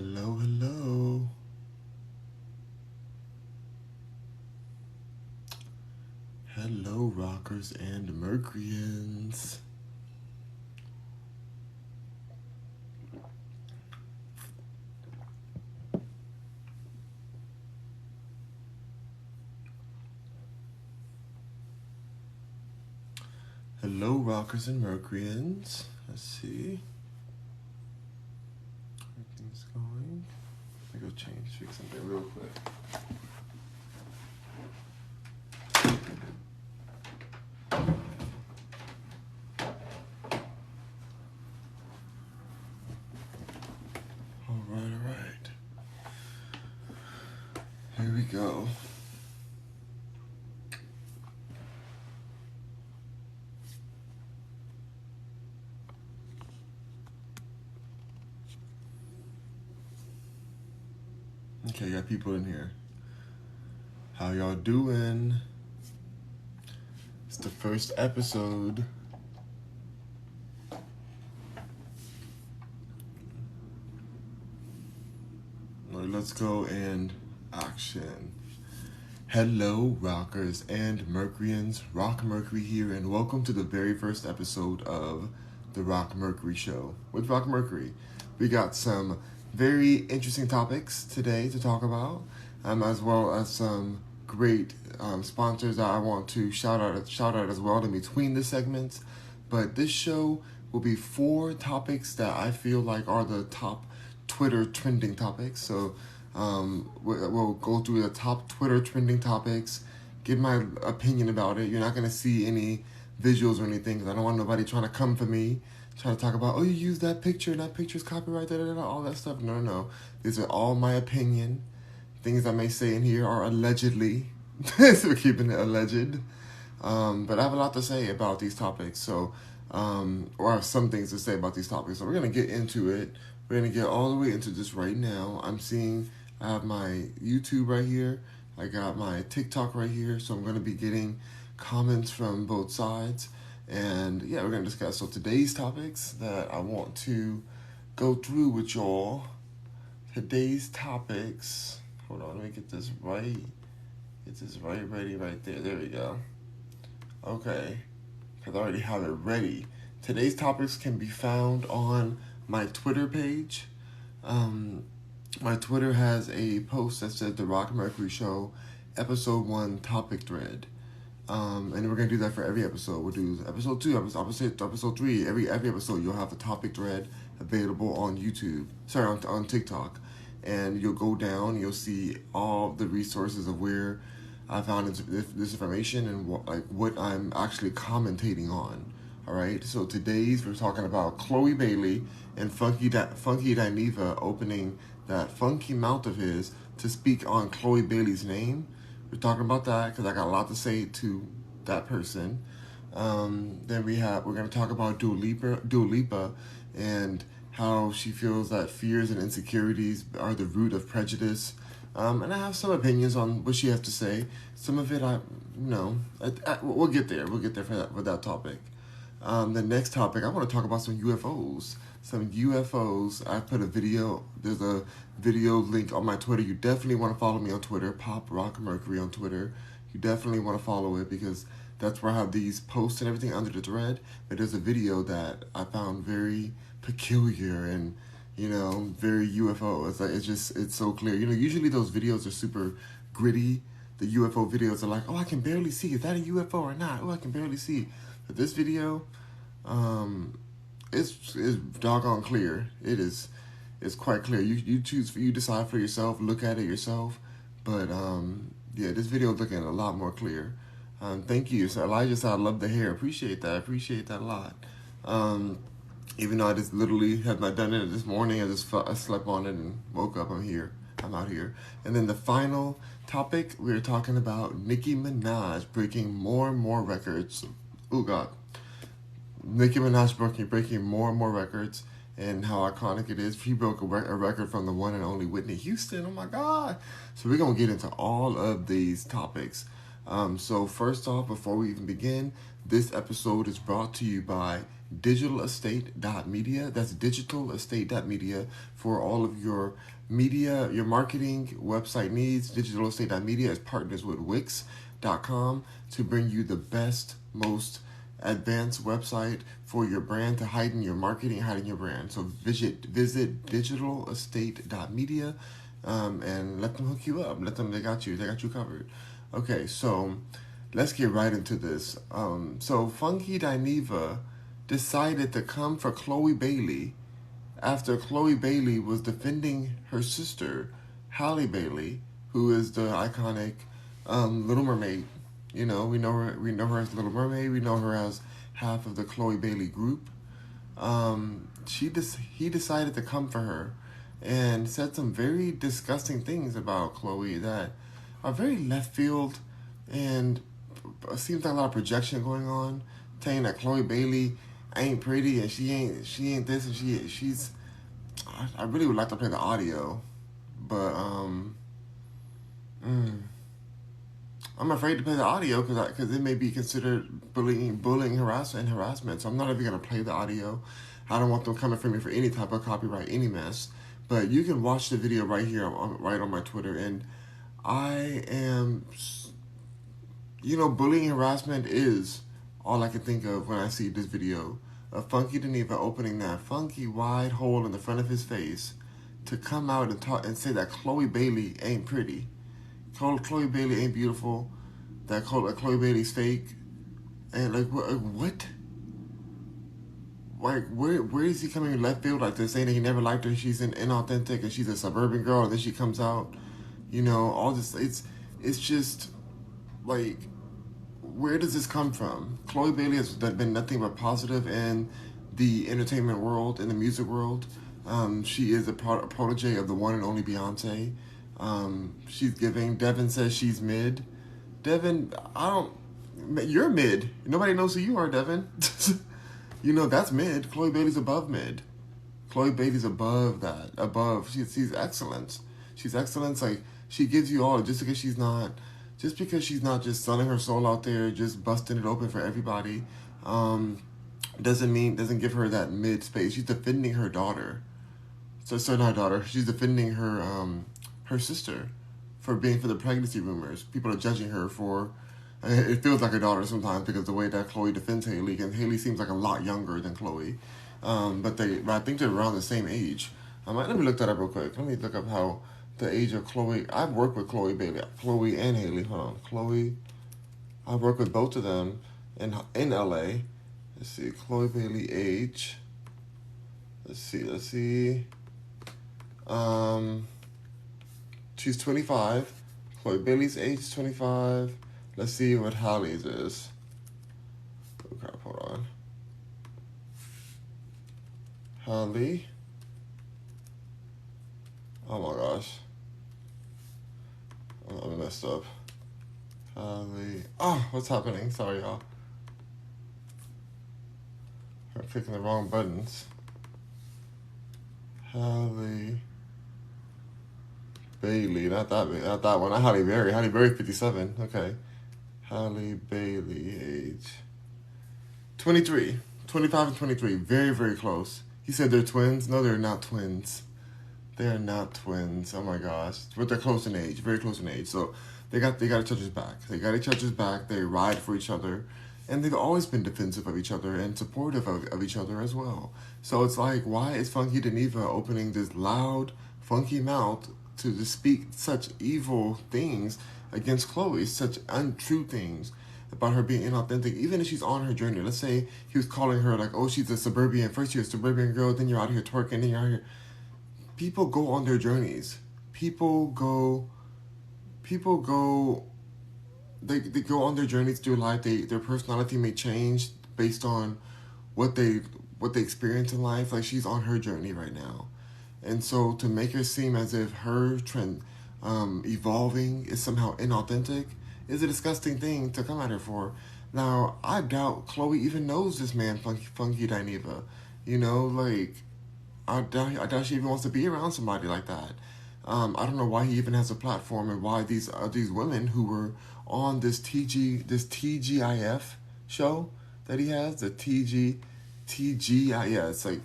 Hello, hello. Hello, rockers and Mercuryans. Hello, rockers and Mercuryans. Let's see. Everything's going. Let me go fix something real quick. All right. Here we go. Okay, got people in here. How y'all doing? It's the first episode. Let's go and action. Hello, rockers and Mercuryans. Rock Mercury here, and welcome to the very first episode of the Rock Mercury Show. With Rock Mercury, we got some very interesting topics today to talk about, as well as some great sponsors that I want to shout out as well in between the segments. But this show will be 4 topics that I feel like are the top Twitter trending topics. So we'll go through the top Twitter trending topics, give my opinion about it. You're not going to see any visuals or anything because I don't want nobody trying to come for me, trying to talk about, oh, you used that picture and that picture's copyright, all that stuff. No. These are all my opinion. Things I may say in here are allegedly. So we're keeping it alleged. But I have a lot to say about these topics. So, or I have some things to say about these topics. So we're going to get into it. We're going to get all the way into this right now. I have my YouTube right here. I got my TikTok right here. So I'm going to be getting comments from both sides. And yeah, we're going to discuss. So today's topics that I want to go through with y'all. Today's topics. Hold on, let me get this right. Get this ready right there. There we go. Okay. Because I already have it ready. Today's topics can be found on my Twitter page. My Twitter has a post that says The Rock Mercury Show, Episode 1 Topic Thread. And we're going to do that for every episode. We'll do episode 2, episode 3. Every episode you'll have the topic thread available on YouTube. Sorry, on TikTok. And you'll go down, you'll see all the resources of where I found this information and what I'm actually commentating on. All right, so today's we're talking about Chloe Bailey and Funky Dineva opening that funky mouth of his to speak on Chloe Bailey's name. We're talking about that because I got a lot to say to that person. Then we're going to talk about Dua Lipa and how she feels that fears and insecurities are the root of prejudice. And I have some opinions on what she has to say. Some of it, we'll get there. We'll get there for that topic. The next topic, I want to talk about some UFOs. I put a video. There's a video link on my Twitter. You definitely want to follow me on Twitter, Pop Rock Mercury on Twitter. You definitely want to follow it because that's where I have these posts and everything under the thread. But there's a video that I found very peculiar and very UFO. It's so clear. Usually those videos are super gritty. The UFO videos are like, oh, I can barely see. Is that a UFO or not? Oh, I can barely see. But this video, it's doggone clear. It's quite clear. You decide for yourself, look at it yourself. But this video is looking a lot more clear. Thank you. So Elijah said, I love the hair. Appreciate that a lot. Even though I just literally have not done it this morning, I slept on it and woke up. I'm out here. And then the final topic, we're talking about Nicki Minaj breaking more and more records. Oh God. Nicki Minaj breaking more and more records and how iconic it is. She broke a record from the one and only Whitney Houston. Oh my God. So we're going to get into all of these topics. So first off, before we even begin, this episode is brought to you by digitalestate.media. That's digitalestate.media for all of your media, your marketing, website needs. Digitalestate.media is partners with Wix.com to bring you the best, most advanced website for your brand to heighten your marketing, heighten your brand. So visit digitalestate.media and let them hook you up. They got you covered. Okay, so let's get right into this. So Funky Dineva decided to come for Chloe Bailey after Chloe Bailey was defending her sister, Halle Bailey, who is the iconic Little Mermaid. You know, we know her as Little Mermaid. We know her as half of the Chloe Bailey group. He decided to come for her and said some very disgusting things about Chloe that are very left field, and seems like a lot of projection going on, saying that Chloe Bailey ain't pretty and she ain't this and she's. I really would like to play the audio, but I'm afraid to play the audio because it may be considered bullying, harassment. So I'm not even gonna play the audio. I don't want them coming for me for any type of copyright, any mess. But you can watch the video right here, right on my Twitter, and I am, bullying harassment is all I can think of when I see this video of Funky Dineva opening that funky wide hole in the front of his face to come out and talk and say that Chloe Bailey ain't pretty. Chloe Bailey ain't beautiful. That Chloe Bailey's fake. And what? Like where is he coming in left field like this, saying that he never liked her, she's inauthentic and she's a suburban girl, and then she comes out, all this. It's just like, where does this come from? Chloe Bailey has been nothing but positive in the entertainment world, in the music world. She is a protege of the one and only Beyonce. She's giving. Devin says she's mid. Devin, you're mid. Nobody knows who you are, Devin. That's mid. Chloe Bailey's above mid. Chloe Bailey's above that. Above. She's excellence. She's excellence. Like, she gives you all. Just because she's not just selling her soul out there, just busting it open for everybody, doesn't give her that mid space. She's defending her daughter. So not daughter. She's defending her sister for the pregnancy rumors. People are judging her for. It feels like her daughter sometimes because the way that Chloe defends Hailey, and Hailey seems like a lot younger than Chloe, but I think they're around the same age. Let me look that up real quick. Let me look up how the age of Chloe. I've worked with Chloe Bailey, Chloe and Hailey. Hold on, Chloe. I've worked with both of them in LA. Let's see, Chloe Bailey age. Let's see. She's 25. Chloe Bailey's age is 25. Let's see what Halle's is. Oh crap, hold on. Halle. Oh my gosh. I messed up. Halle. Oh, what's happening? Sorry, y'all. I'm clicking the wrong buttons. Halle Bailey, not that one. Not Halle Berry. Halle Berry, 57. Okay. Halle Bailey, age 23. 25 and 23. Very, very close. He said they're twins. No, they're not twins. They are not twins. Oh my gosh. But they're close in age. Very close in age. So they got each other's back. They ride for each other. And they've always been defensive of each other and supportive of each other as well. So it's like, why is Funky Dineva opening this loud, funky mouth to speak such evil things against Chloe, such untrue things about her being inauthentic, even if she's on her journey? Let's say he was calling her like, oh, she's first you're a suburban girl, then you're out here twerking, then you're out here. People go on their journeys. People go, they go on their journeys through life. Their personality may change based on what they experience in life. Like, she's on her journey right now. And so to make her seem as if her trend evolving is somehow inauthentic is a disgusting thing to come at her for. Now, I doubt Chloe even knows this man, Funky Dineva. I doubt she even wants to be around somebody like that. I don't know why he even has a platform, and why these women who were on this TGIF show that he has, the TGI, yeah, it's like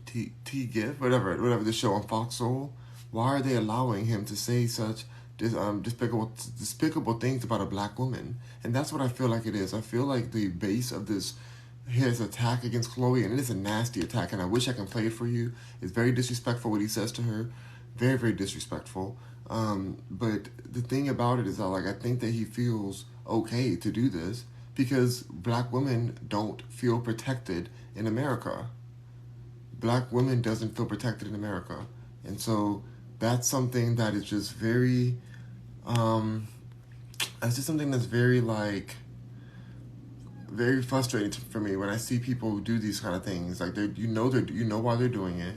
TGIF, whatever the show on Fox Soul. Why are they allowing him to say such despicable things about a black woman? And that's what I feel like it is. I feel like the base of his attack against Chloe, and it is a nasty attack, and I wish I can play it for you. It's very disrespectful what he says to her, very, very disrespectful. But the thing about it is that, like, I think that he feels okay to do this because black women don't feel protected in America. Black women doesn't feel protected in America, and so that's something that is just very. That's just something that's very very frustrating for me when I see people do these kind of things. Like you know why they're doing it.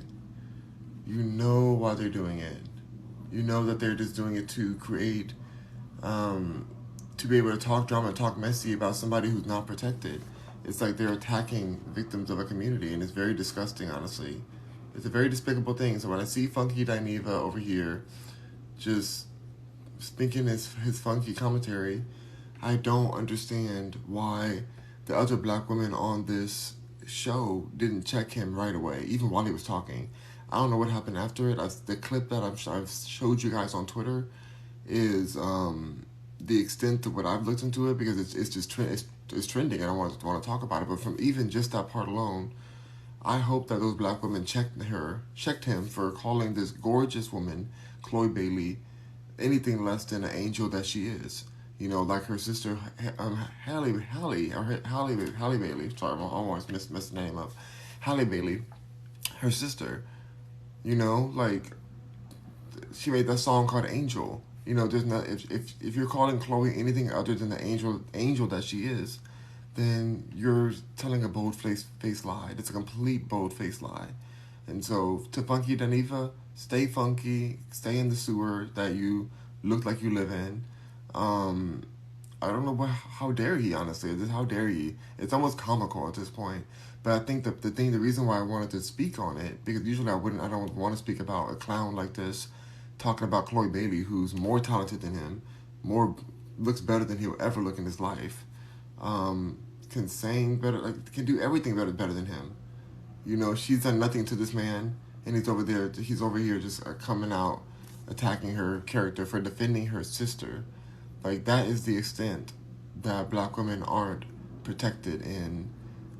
You know why they're doing it. You know that they're just doing it to create, to be able to talk drama and talk messy about somebody who's not protected. It's like they're attacking victims of a community, and it's very disgusting, honestly. It's a very despicable thing. So when I see Funky Dineva over here just speaking his funky commentary, I don't understand why the other black women on this show didn't check him right away, even while he was talking. I don't know what happened after it. The clip that I've showed you guys on Twitter is the extent of what I've looked into it, because it's just it's trending, and I want to talk about it. But from even just that part alone, I hope that those black women checked him for calling this gorgeous woman, Chloe Bailey, anything less than an angel that she is. You know, like her sister, Halle Bailey. Sorry, I almost messed the name up. Halle Bailey, her sister. You know, like, she made that song called Angel. You know, there's not if you're calling Chloe anything other than the angel that she is, then you're telling a bold-faced lie. It's a complete bold-faced lie. And so, to Funky Dineva, stay funky, stay in the sewer that you look like you live in. I don't know how dare he, honestly. How dare he? It's almost comical at this point. But I think the reason why I wanted to speak on it, because usually I don't want to speak about a clown like this, talking about Chloe Bailey, who's more talented than him, looks better than he'll ever look in his life, can sing better, can do everything better than him. You know, she's done nothing to this man, and he's over here just coming out, attacking her character for defending her sister. Like, that is the extent that black women aren't protected in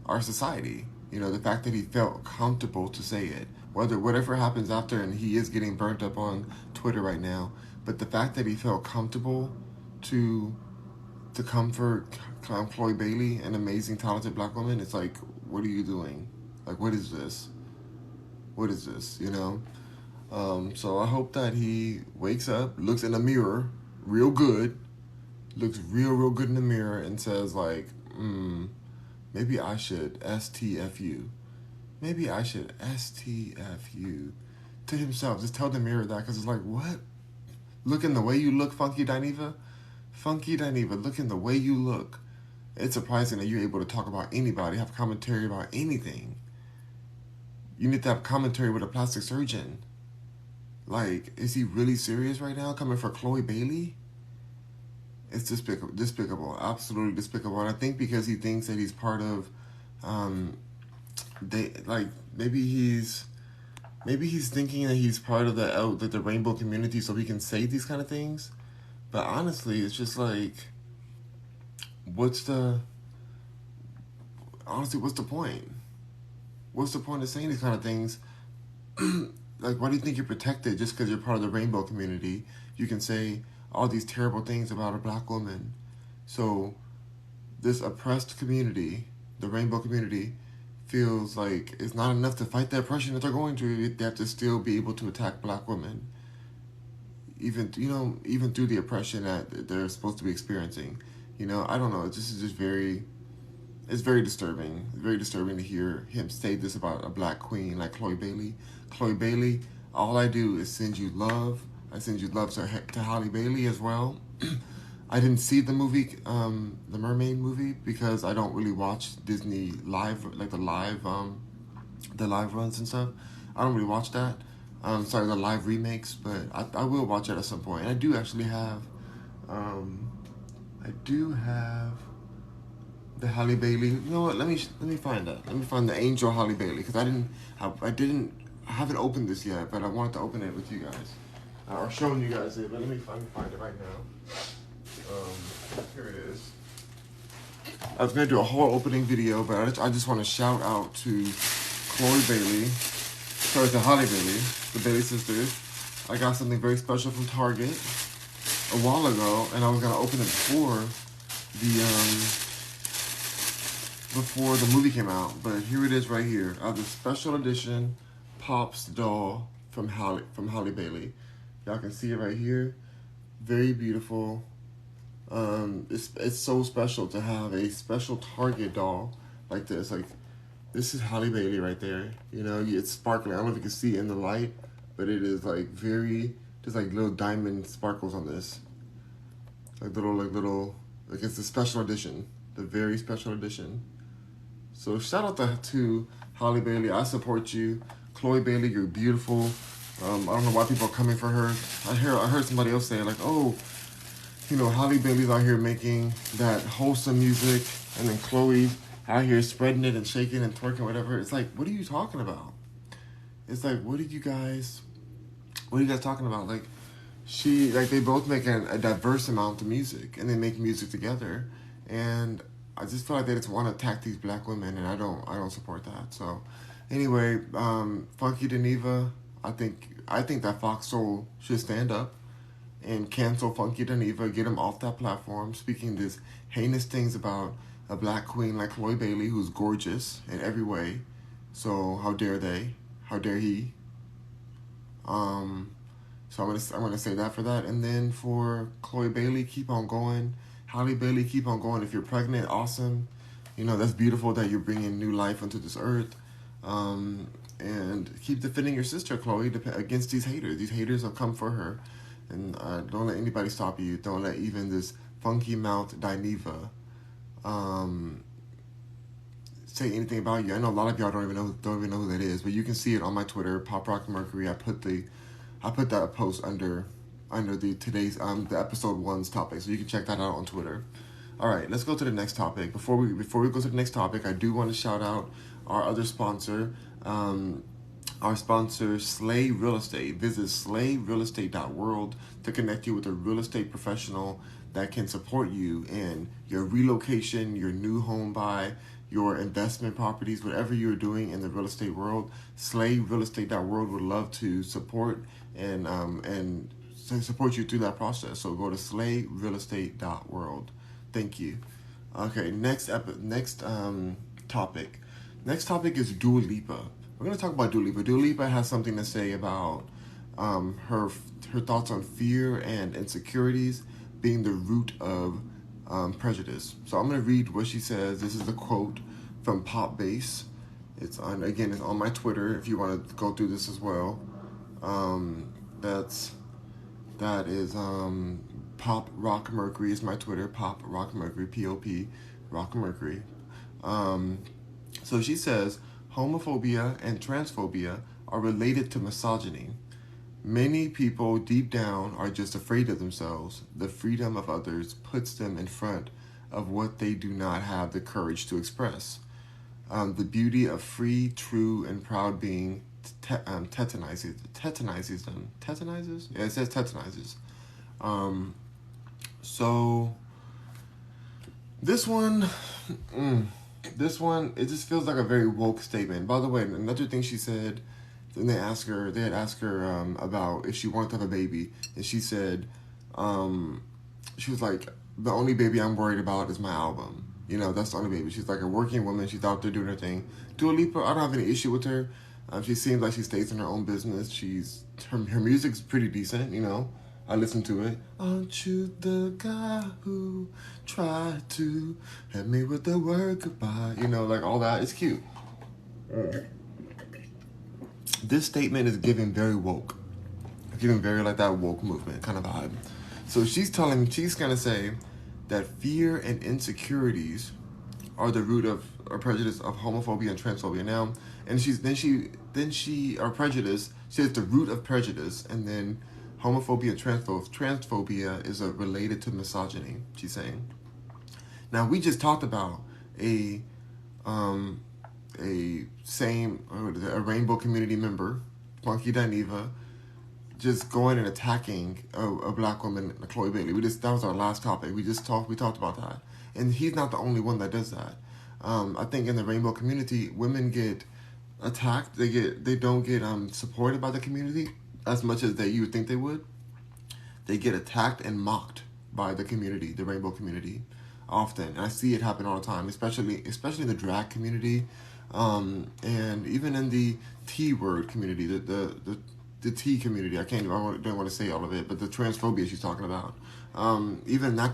our society. You know, the fact that he felt comfortable to say it, whatever happens after, and he is getting burnt up on Twitter right now, but the fact that he felt comfortable to comfort Chloe Bailey, an amazing, talented black woman, it's like, what are you doing? Like, what is this? What is this, you know? So I hope that he wakes up, looks in the mirror real good, looks real good in the mirror, and says, like, maybe I should STFU. Maybe I should STFU to himself. Just tell the mirror that, because it's like, what? Look in the way you look, Funky Dineva. Funky Dineva, look in the way you look. It's surprising that you're able to talk about anybody, have commentary about anything. You need to have commentary with a plastic surgeon. Like, is he really serious right now, coming for Chloe Bailey? It's despicable, absolutely despicable. And I think because he thinks that he's part of, maybe he's thinking that he's part of the rainbow community, so he can say these kind of things. But honestly, it's just like, what's the point? What's the point of saying these kind of things? Like, why do you think you're protected just because you're part of the rainbow community? You can say all these terrible things about a black woman. So this oppressed community, the rainbow community, feels like it's not enough to fight the oppression that they're going through. They have to still be able to attack black women, even through the oppression that they're supposed to be experiencing. You know, I don't know. This is just it's very disturbing. It's very disturbing to hear him say this about a black queen like Chloe Bailey. Chloe Bailey, all I do is send you love. I send you love to Halle Bailey as well. I didn't see the movie, the Mermaid movie, because I don't really watch Disney live, like the live runs and stuff. I don't really watch that. Sorry, the live remakes, but I will watch it at some point. And I do actually have, I do have the Halle Bailey. You know what? Let me find that. Let me find the Angel Halle Bailey, because I haven't opened this yet, but I wanted to open it with you guys, or showing you guys it. But let me find it right now. Here it is. I was gonna do a whole opening video, but I just want to shout out to Chloe Bailey, sorry, to Halle Bailey, the Bailey sisters. I got something very special from Target a while ago, and I was gonna open it before the movie came out. But here it is right here. I have the special edition Pops doll from Halle Bailey. Y'all can see it right here. Very beautiful. It's so special to have a special Target doll like this. Like, this is Halle Bailey right there. You know, it's sparkling. I don't know if you can see it in the light, but it is like there's like little diamond sparkles on this. Like it's the special edition, the very special edition. So shout out to Halle Bailey. I support you. Chloe Bailey, you're beautiful. I don't know why people are coming for her. I heard somebody else say, like, oh, you know, Halle Bailey's out here making that wholesome music, and then Chloe out here spreading it and shaking and twerking, whatever. It's like, what are you talking about? It's like, what are you guys talking about? Like, they both make a diverse amount of music, and they make music together, and I just feel like they just want to attack these black women, and I don't support that. So, anyway, Funky Geneva, I think that Fox Soul should stand up and cancel Funky Geneva, get him off that platform, speaking these heinous things about a black queen like Chloe Bailey, who's gorgeous in every way. So how dare they? How dare he? So I'm gonna say that for that, and then for Chloe Bailey, keep on going. Halle Bailey, keep on going. If you're pregnant, awesome. You know, that's beautiful that you're bringing new life onto this earth. And keep defending your sister, Chloe, against these haters. These haters will come for her. And don't let anybody stop you. Don't let even this funky mouth Dineva say anything about you. I know a lot of y'all don't even know who that is, but you can see it on my Twitter, Pop Rock Mercury. I put that post under the episode 1's topic, so you can check that out on Twitter. All right, let's go to the next topic. Before we go to the next topic, I do want to shout out our other sponsor. Our sponsor, Slay Real Estate. Visit slayrealestate.world to connect you with a real estate professional that can support you in your relocation, your new home buy, your investment properties, whatever you're doing in the real estate world. Slayrealestate.world would love to support and support you through that process. So go to slayrealestate.world. Thank you. Okay, next topic. Next topic is Dua Lipa. We're going to talk about Dua Lipa. Dua Lipa has something to say about her thoughts on fear and insecurities being the root of prejudice. So I'm going to read what she says. This is a quote from Pop Bass. It's on my Twitter if you want to go through this as well. That is Pop Rock Mercury is my Twitter. Pop Rock Mercury, P-O-P, Rock Mercury. So she says, homophobia and transphobia are related to misogyny. Many people deep down are just afraid of themselves. The freedom of others puts them in front of what they do not have the courage to express. The beauty of free, true, and proud being tetanizes them. Tetanizes? Yeah, it says tetanizes. So this one, it just feels like a very woke statement. By the way, another thing she said, then they had asked her about if she wanted to have a baby, and she said, she was like, the only baby I'm worried about is my album. You know, that's the only baby. She's like a working woman. She's out there doing her thing. Dua Lipa, I don't have any issue with her. She seems like she stays in her own business. Her music's pretty decent, you know. I listen to it. Aren't you the guy who tried to hit me with the word goodbye? You know, like all that. It's cute. This statement is giving very woke. It's giving very like that woke movement kind of vibe. So she's going to say that fear and insecurities are the root of or prejudice of homophobia and transphobia. Now, and she or prejudice. She says the root of prejudice, and then homophobia and transphobia is related to misogyny. She's saying. Now we just talked about a rainbow community member, Funky Dineva, just going and attacking a black woman, Chloe Bailey. That was our last topic. We talked about that, and he's not the only one that does that. I think in the rainbow community, women get attacked. They don't get supported by the community as much as you would think they would. They get attacked and mocked by the community, the rainbow community, often. And I see it happen all the time, especially in the drag community, and even in the T word community, the T community. I don't want to say all of it, but the transphobia she's talking about. Even in that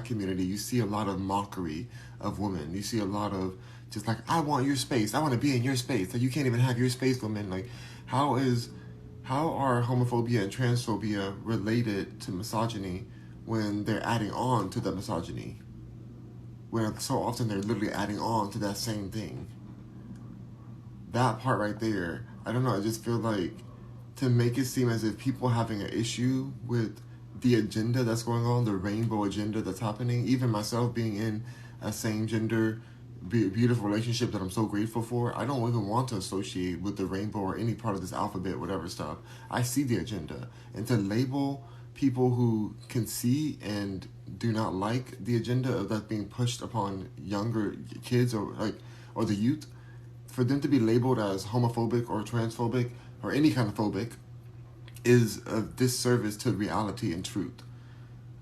community, you see a lot of mockery of women. You see a lot of just like, I want your space. I want to be in your space. Like, you can't even have your space, women. Like, how are homophobia and transphobia related to misogyny when they're adding on to the misogyny? When so often they're literally adding on to that same thing. That part right there, I don't know, I just feel like to make it seem as if people having an issue with the agenda that's going on, the rainbow agenda that's happening, even myself being in a same gender beautiful relationship that I'm so grateful for, I don't even want to associate with the rainbow or any part of this alphabet, whatever stuff. I see the agenda. And to label people who can see and do not like the agenda of that being pushed upon younger kids or the youth, for them to be labeled as homophobic or transphobic or any kind of phobic is a disservice to reality and truth.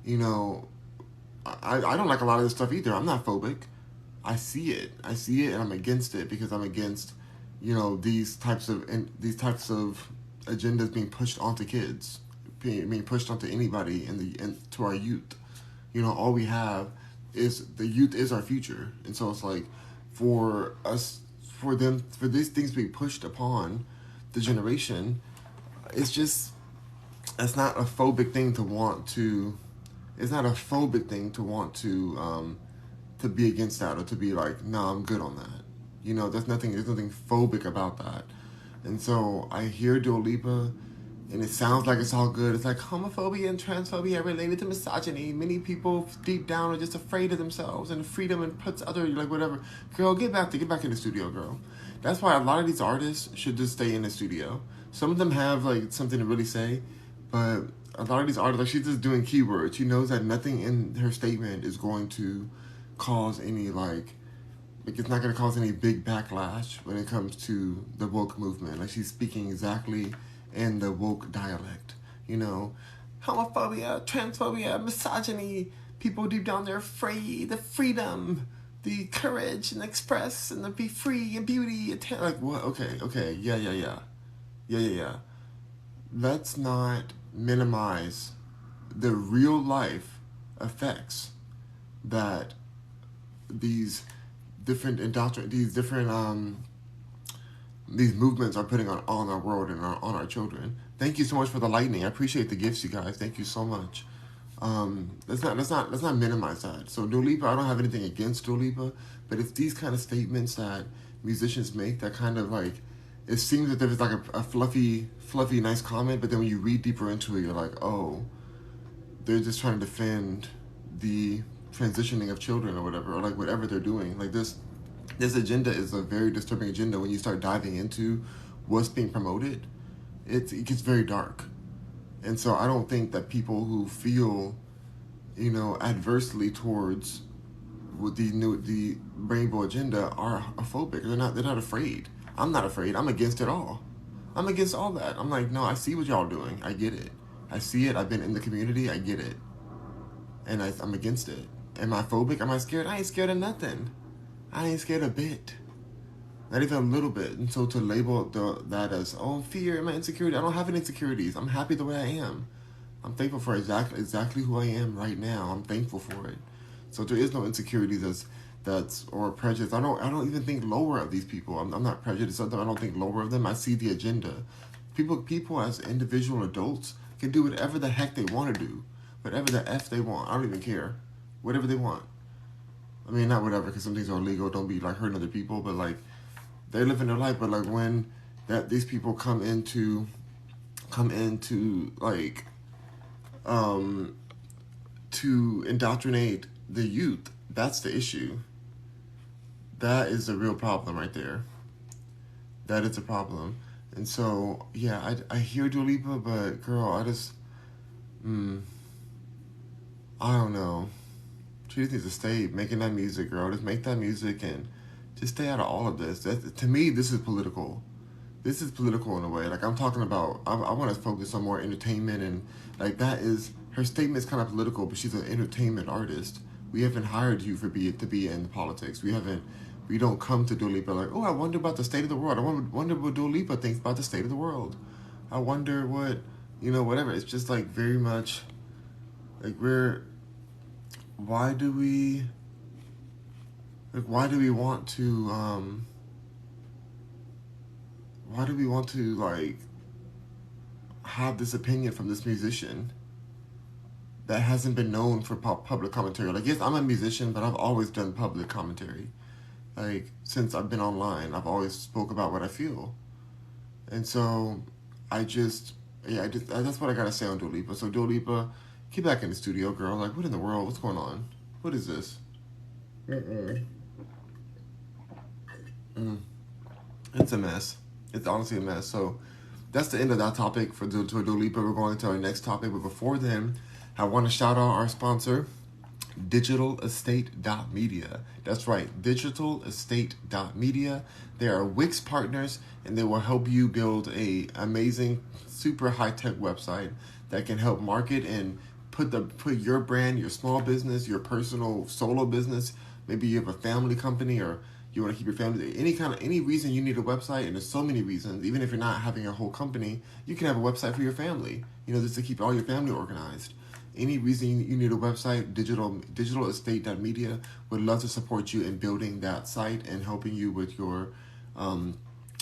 You know, I don't like a lot of this stuff either. I'm not phobic. I see it and I'm against it because I'm against, these types of agendas being pushed onto kids, being pushed onto anybody to our youth. All we have is the youth is our future. And so it's like for these things being pushed upon the generation, it's not a phobic thing to want to be against that or to be like, no, I'm good on that. There's nothing phobic about that. And so I hear Dua Lipa, and it sounds like it's all good. It's like homophobia and transphobia are related to misogyny. Many people deep down are just afraid of themselves and freedom and puts other, whatever. Girl, get back in the studio, girl. That's why a lot of these artists should just stay in the studio. Some of them have something to really say, but a lot of these artists, she's just doing keywords. She knows that nothing in her statement is going to cause any it's not going to cause any big backlash when it comes to the woke movement. She's speaking exactly in the woke dialect. Homophobia, transphobia, misogyny. People deep down, they're afraid. The freedom, the courage, and express, and to be free and beauty. What? Okay. Yeah. Let's not minimize the real life effects that these different these movements are putting on our world and on our children. Thank you so much for the lightning. I appreciate the gifts, you guys. Thank you so much. Let's not minimize that. So Dua Lipa, I don't have anything against Dua Lipa, but it's these kind of statements that musicians make that kind of it seems that there's a fluffy, nice comment, but then when you read deeper into it, you're like, oh, they're just trying to defend the transitioning of children or whatever, or whatever they're doing. This agenda is a very disturbing agenda. When you start diving into what's being promoted, it gets very dark. And so I don't think that people who feel, adversely towards with the rainbow agenda are phobic. They're not afraid. I'm not afraid. I'm against it all. I'm against all that. I'm like, no, I see what y'all doing. I get it. I see it. I've been in the community. I get it. And I'm against it. Am I phobic? Am I scared? I ain't scared of nothing. I ain't scared a bit. Not even a little bit. And so to label that as, fear, am I insecurity? I don't have any insecurities. I'm happy the way I am. I'm thankful for exactly who I am right now. I'm thankful for it. So there is no insecurities or prejudice. I don't even think lower of these people. I'm not prejudiced of them. I don't think lower of them. I see the agenda. People as individual adults can do whatever the heck they want to do. Whatever the F they want. I don't even care. Whatever they want. I mean, not whatever, because some things are illegal. Don't be like hurting other people, but like they're living their life. But like when that these people come into like to indoctrinate the youth, that's the issue. That is the real problem right there. That is a problem. And so, yeah, I hear Dua Lipa, but girl, I don't know. She just needs to stay making that music, girl. Just make that music and just stay out of all of this. To me, this is political. This is political in a way. Like I'm talking about, I want to focus on more entertainment and like that is her statement is kind of political, but she's an entertainment artist. We haven't hired you to be in politics. We don't come to Dua Lipa like, oh, I wonder about the state of the world. wonder what Dua Lipa thinks about the state of the world. I wonder what, whatever. It's just like very much like why do we, why do we want to, like have this opinion from this musician that hasn't been known for public commentary? Like, yes, I'm a musician, but I've always done public commentary. Like, since I've been online, I've always spoke about what I feel. And so, that's what I gotta say on Dua Lipa. So, Dua Lipa, get back in the studio, girl. Like, what in the world? What's going on? What is this? It's a mess. It's honestly a mess. So, that's the end of that topic for Dua Lipa. We're going to our next topic. But before then, I want to shout out our sponsor, digitalestate.media. That's right, digitalestate.media. They are Wix partners, and they will help you build a amazing, super high-tech website that can help market and put your brand, your small business, your personal solo business. Maybe you have a family company or you want to keep your family, any reason you need a website, and there's so many reasons. Even if you're not having a whole company, you can have a website for your family, just to keep all your family organized. Any reason you need a website, digitalestate.media would love to support you in building that site and helping you with your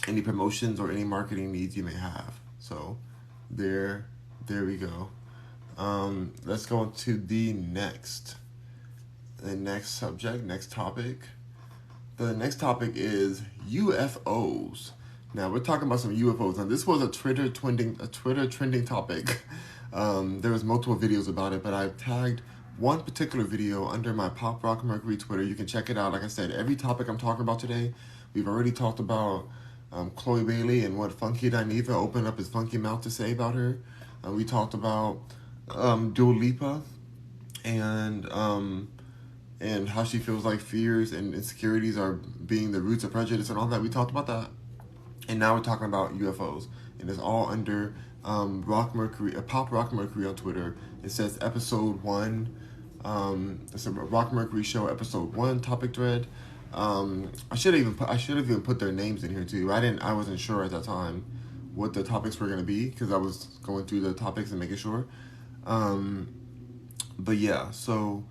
any promotions or any marketing needs you may have. So there we go. Let's go on to the next subject, next topic. The next topic is UFOs. Now we're talking about some UFOs. Now this was a Twitter trending topic. There was multiple videos about it, but I've tagged one particular video under my Pop Rock Mercury Twitter. You can check it out. Like I said, every topic I'm talking about today, we've already talked about Chloe Bailey and what Funky Dineva opened up his funky mouth to say about her. We talked about Dua Lipa and how she feels like fears and insecurities are being the roots of prejudice and all that. We talked about that. And now we're talking about UFOs. And it's all under Rock Mercury, Pop Rock Mercury on Twitter. It says episode 1. It's a Rock Mercury show episode 1 topic thread. I should have even put their names in here too. I wasn't sure at that time what the topics were gonna be because I was going through the topics and making sure. But yeah, so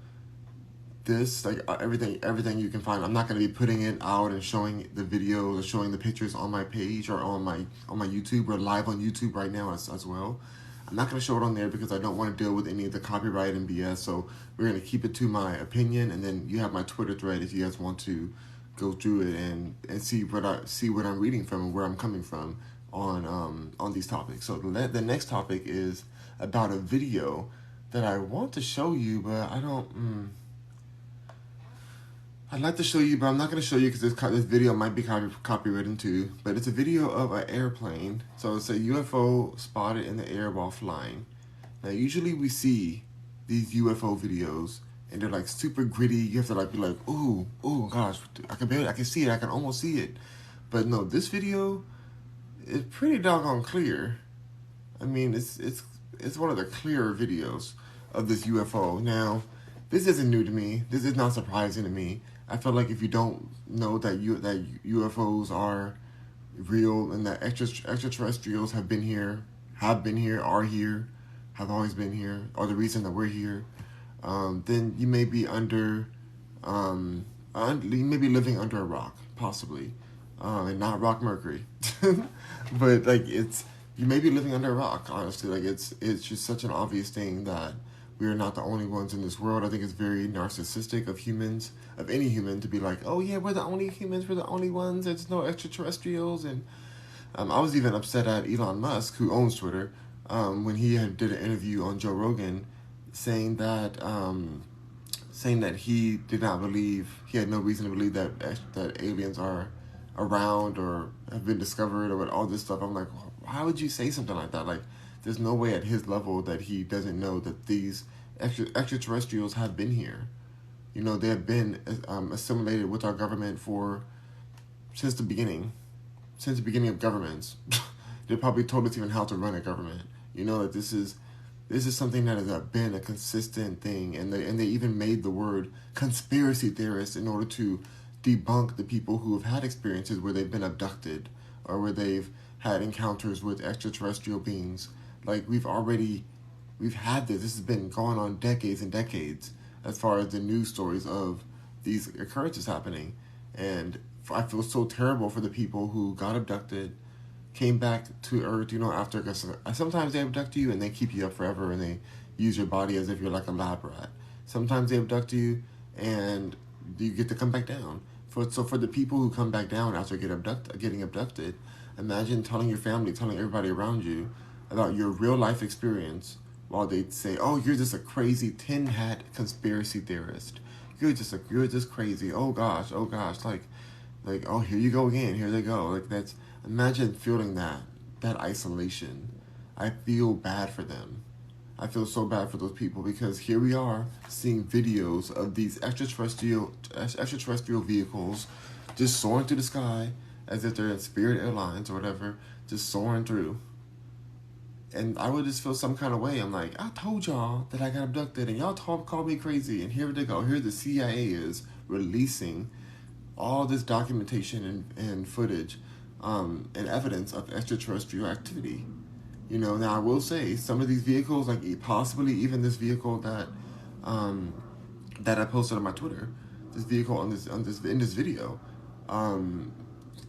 this, like everything you can find. I'm not going to be putting it out and showing the videos or showing the pictures on my page or on my YouTube or live on YouTube right now as well. I'm not going to show it on there because I don't want to deal with any of the copyright and BS. So we're going to keep it to my opinion, and then you have my Twitter thread if you guys want to go through it and see what I'm reading from and where I'm coming from on these topics. So the next topic is about a video that I want to show you, but I don't. I'd like to show you, but I'm not going to show you because this video might be copywritten too. But it's a video of an airplane. So it's a UFO spotted in the air while flying. Now, usually we see these UFO videos, and they're like super gritty. You have to like be like, ooh, gosh, I can see it. I can almost see it. But no, this video is pretty doggone clear. I mean, it's one of the clearer videos of this UFO. Now, this isn't new to me. This is not surprising to me. I feel like if you don't know that UFOs are real and that extraterrestrials have been here, are here, have always been here, are the reason that we're here, then you may be you may be living under a rock, possibly, and not Rock Mercury, but like you may be living under a rock. Honestly, like it's just such an obvious thing that we are not the only ones in this world. I think it's very narcissistic of humans, of any human, to be like, oh yeah, we're the only humans, we're the only ones, there's no extraterrestrials. And I was even upset at Elon Musk, who owns Twitter, when he did an interview on Joe Rogan, saying that he did not believe, he had no reason to believe that aliens are around or have been discovered or all this stuff. I'm like, why would you say something like that? Like, there's no way at his level that he doesn't know that these extraterrestrials have been here. You know, they have been assimilated with our government since the beginning of governments. They probably told us even how to run a government. You know, that this is something that has been a consistent thing, and they even made the word conspiracy theorist in order to debunk the people who have had experiences where they've been abducted or where they've had encounters with extraterrestrial beings. Like, we've had this. This has been going on decades and decades as far as the news stories of these occurrences happening. And I feel so terrible for the people who got abducted, came back to Earth, you know, after, sometimes they abduct you and they keep you up forever and they use your body as if you're like a lab rat. Sometimes they abduct you and you get to come back down. So for the people who come back down after getting abducted, imagine telling your family, telling everybody around you about your real life experience while they say, oh, you're just a crazy tin hat conspiracy theorist. You're just crazy. Oh gosh, like, oh, here you go again, here they go. Like, imagine feeling that isolation. I feel bad for them. I feel so bad for those people because here we are seeing videos of these extraterrestrial vehicles just soaring through the sky as if they're in Spirit Airlines or whatever, just soaring through. And I would just feel some kind of way. I'm like, I told y'all that I got abducted and y'all called me crazy. And here they go. Here the CIA is releasing all this documentation and footage and evidence of extraterrestrial activity. You know, now I will say some of these vehicles, like possibly even this vehicle that I posted on my Twitter, this vehicle in this video,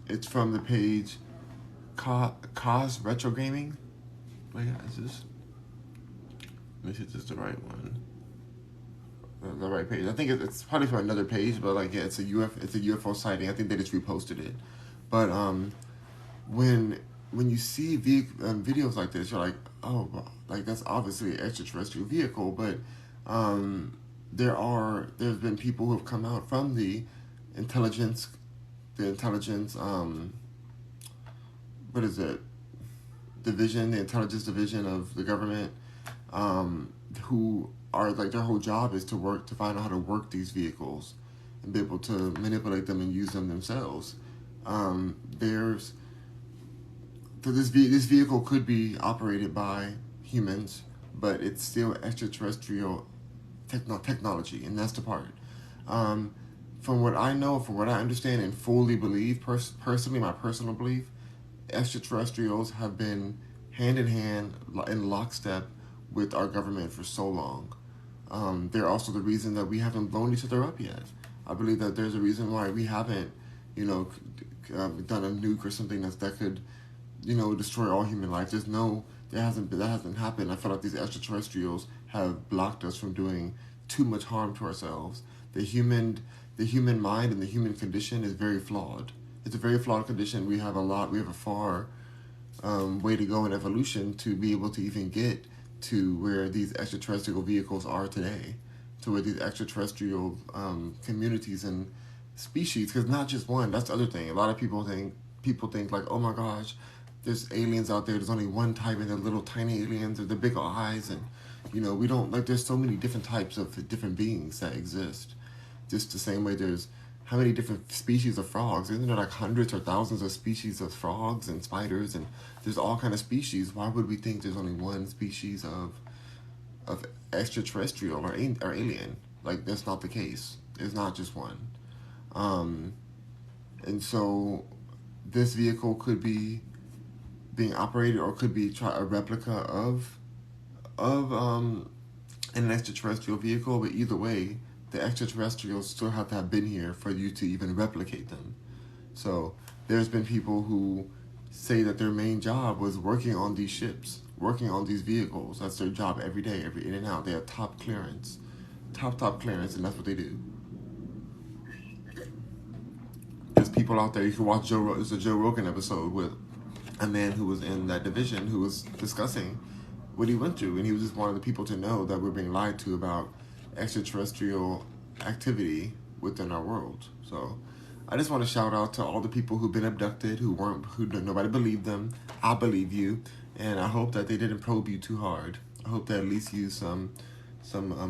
it's from the page Cause Retro Gaming. Wait, is this? Let me see if this is the right one. The right page. I think it's probably from another page, but like, yeah, it's a UFO sighting. I think they just reposted it. But when you see videos like this, you're like, oh, like that's obviously an extraterrestrial vehicle. But there's been people who have come out from the intelligence, what is it? The intelligence division of the government, who are like, their whole job is to find out how to work these vehicles and be able to manipulate them and use them themselves. This vehicle could be operated by humans, but it's still extraterrestrial technology, and that's the part. From what I know, from what I understand and fully believe, personally, my personal belief, extraterrestrials have been hand in hand, in lockstep with our government for so long. They're also the reason that we haven't blown each other up yet. I believe that there's a reason why we haven't, done a nuke or something that could, destroy all human life. That hasn't happened. I feel like these extraterrestrials have blocked us from doing too much harm to ourselves. The human mind and the human condition is very flawed. It's a very flawed condition. We have a far way to go in evolution to be able to even get to where these extraterrestrial vehicles are today, to where these extraterrestrial communities and species, because not just one. That's the other thing. A lot of people think like, oh my gosh, there's aliens out there. There's only one type, and they're little tiny aliens with the big eyes, and we don't like. There's so many different types of different beings that exist. Just the same way there's how many different species of frogs? Isn't there like hundreds or thousands of species of frogs and spiders, and there's all kind of species? Why would we think there's only one species of extraterrestrial or alien? Like, that's not the case. It's not just one. And so this vehicle could be being operated, or could be a replica of an extraterrestrial vehicle. But either way, the extraterrestrials still have to have been here for you to even replicate them. So there's been people who say that their main job was working on these ships, working on these vehicles. That's their job every day, every in and out. They have top clearance, top clearance, and that's what they do. There's people out there. You can watch It's a Joe Rogan episode with a man who was in that division who was discussing what he went through, and he was just wanting the people to know that we're being lied to about extraterrestrial activity within our world. So I just want to shout out to all the people who've been abducted, who nobody believed them. I believe you, and I hope that they didn't probe you too hard. I hope they at least used some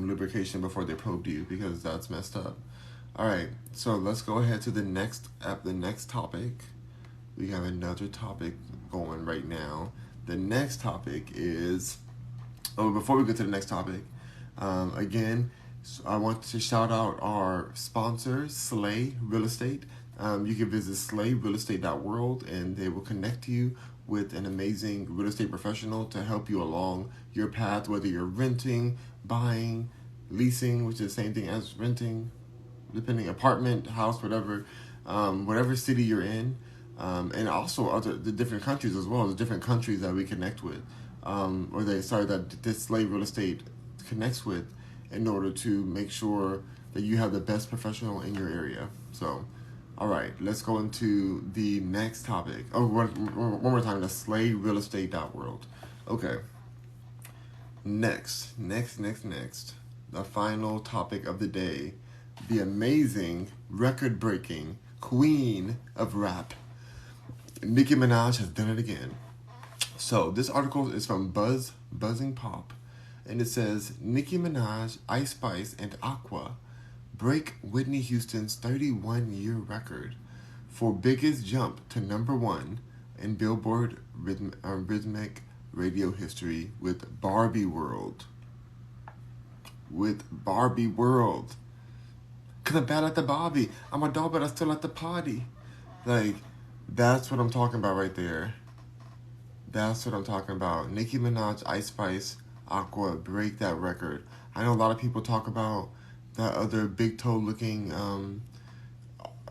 lubrication before they probed you, because that's messed up. All right, so let's go ahead to the next topic. We have another topic going right now. The next topic is... Oh, before we get to the next topic, again, I want to shout out our sponsor, Slay Real Estate. You can visit slayrealestate.world, and they will connect you with an amazing real estate professional to help you along your path, whether you're renting, buying, leasing, which is the same thing as renting, depending apartment, house, whatever city you're in, and also the different countries as well. The different countries that we connect with, that this Slay Real Estate connects with, in order to make sure that you have the best professional in your area. So, all right, let's go into the next topic. Oh, one more time, the slayrealestate.world. Okay. Next. The final topic of the day. The amazing, record-breaking queen of rap, Nicki Minaj, has done it again. So, this article is from Buzzing Pop. And it says, Nicki Minaj, Ice Spice, and Aqua break Whitney Houston's 31-year record for biggest jump to number one in Billboard rhythmic radio history with Barbie World. Cause I'm bad at the Barbie. I'm a doll, but I still at the party. Like, that's what I'm talking about right there. That's what I'm talking about. Nicki Minaj, Ice Spice, Aqua break that record. I know a lot of people talk about that other big toe looking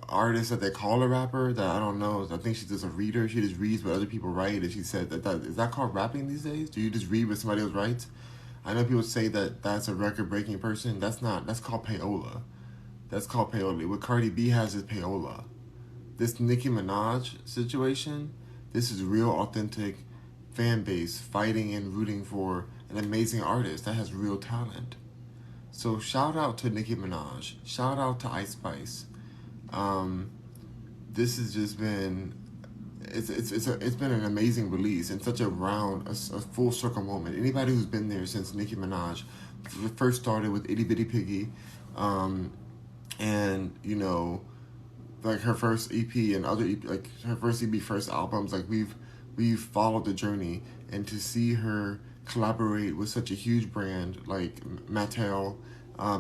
artist that they call a rapper that I don't know. I think she's just a reader. She just reads what other people write, and she said that is that called rapping these days? Do you just read what somebody else writes? I know people say that that's a record breaking person. That's not. That's called payola. What Cardi B has is payola. This Nicki Minaj situation, this is real authentic fan base fighting and rooting for an amazing artist that has real talent. So shout out to Nicki Minaj. Shout out to Ice Spice. This has just been it's been an amazing release and such a full circle moment. Anybody who's been there since Nicki Minaj first started with Itty Bitty Piggy, and you know, like her first EP and other EP, like her first EP, first albums, like we've followed the journey, and to see her collaborate with such a huge brand like Mattel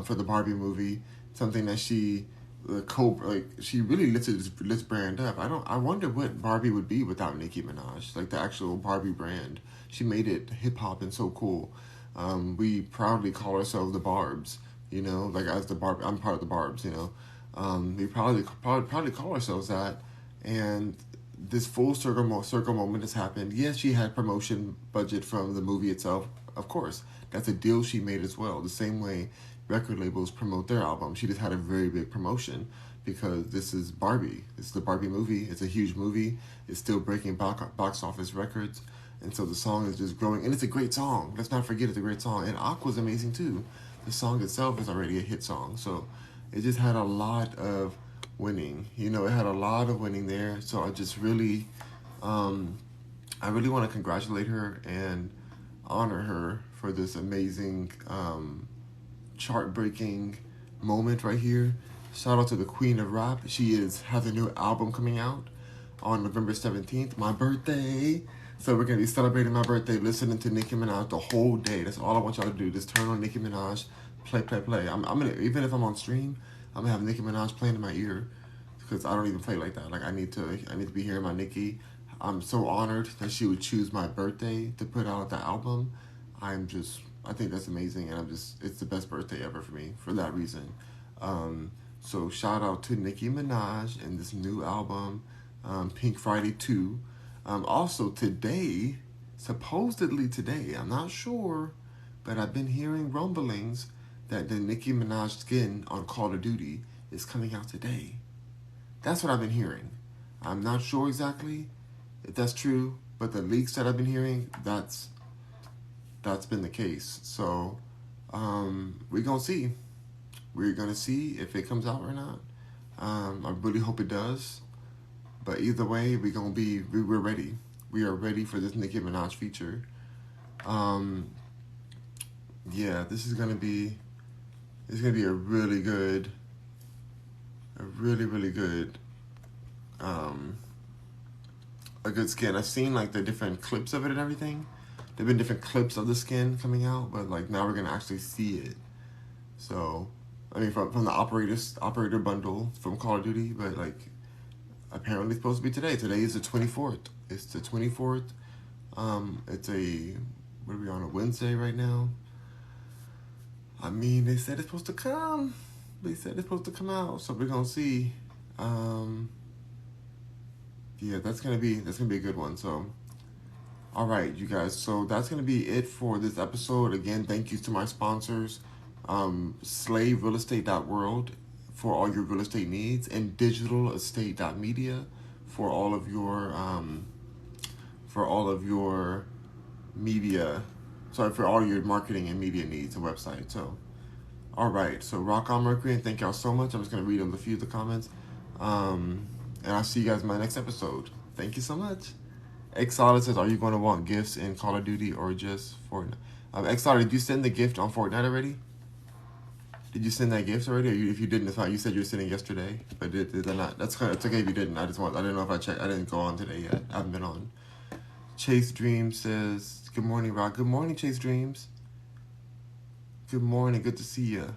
for the Barbie movie, something that she really lifted this brand up. I wonder what Barbie would be without Nicki Minaj, like the actual Barbie brand. She made it hip hop and so cool. We proudly call ourselves the Barbs, you know, like as the Barb. I'm part of the Barbs, you know. We proudly call ourselves that, and this full circle moment has happened. Yes, she had promotion budget from the movie itself. Of course, that's a deal she made as well. The same way record labels promote their album. She just had a very big promotion because this is Barbie. This is the Barbie movie. It's a huge movie. It's still breaking box office records. And so the song is just growing. And it's a great song. Let's not forget it's a great song. And Aqua's amazing too. The song itself is already a hit song. So it just had a lot of winning. You know, it had a lot of winning there. So I just really, I really want to congratulate her and honor her for this amazing, chart-breaking moment right here. Shout out to the Queen of Rap. She has a new album coming out on November 17th, my birthday. So we're going to be celebrating my birthday, listening to Nicki Minaj the whole day. That's all I want y'all to do. Just turn on Nicki Minaj, play. I'm gonna, even if I'm on stream, I'm gonna have Nicki Minaj playing in my ear because I don't even play like that. Like I need to be hearing my Nicki. I'm so honored that she would choose my birthday to put out the album. I think that's amazing, and it's the best birthday ever for me for that reason. So shout out to Nicki Minaj and this new album, Pink Friday 2. Also today, supposedly today. I'm not sure, but I've been hearing rumblings that the Nicki Minaj skin on Call of Duty is coming out today. That's what I've been hearing. I'm not sure exactly if that's true, but the leaks that I've been hearing, that's been the case. So we're gonna see. We're gonna see if it comes out or not. I really hope it does. But either way, we're ready. We are ready for this Nicki Minaj feature. Yeah, this is gonna be. It's gonna be a really good. A really good. A good skin. I've seen like the different clips of it and everything. There've been different clips of the skin coming out, but like now we're gonna actually see it. So, I mean, from the operator bundle from Call of Duty, but like apparently it's supposed to be today. Today is the 24th. It's the 24th. It's what are we on, a Wednesday right now? I mean, they said it's supposed to come. They said it's supposed to come out, so we're gonna see. Yeah, that's gonna be a good one. So, all right, you guys. So that's gonna be it for this episode. Again, thank you to my sponsors, SlaveRealEstate.world for all your real estate needs, and DigitalEstate.media for all of your media. Sorry, for all your marketing and media needs and website. So, all right. So rock on, Mercury, and thank y'all so much. I'm just gonna read a few of the comments. And I'll see you guys in my next episode. Thank you so much. Exotic says, are you going to want gifts in Call of Duty or just Fortnite? Exotic, did you send the gift on Fortnite already? Did you send that gift already? Or if you didn't, it's fine. You said you were sending yesterday, but did I not? It's okay if you didn't. I didn't know if I checked. I didn't go on today yet. I haven't been on. Chase Dream says, good morning, Rock. Good morning, Chase Dreams. Good morning. Good to see you.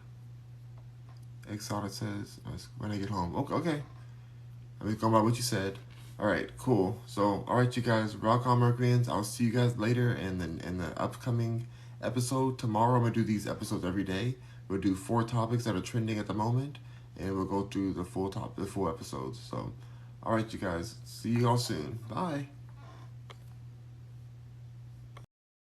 Exotic says, when I get home. Okay. I'm just going by what you said. All right, cool. So, all right, you guys, rock on, Mercuryans. I'll see you guys later in the upcoming episode. Tomorrow, I'm going to do these episodes every day. We'll do 4 topics that are trending at the moment, and we'll go through the full episodes. So, all right, you guys, see you all soon. Bye.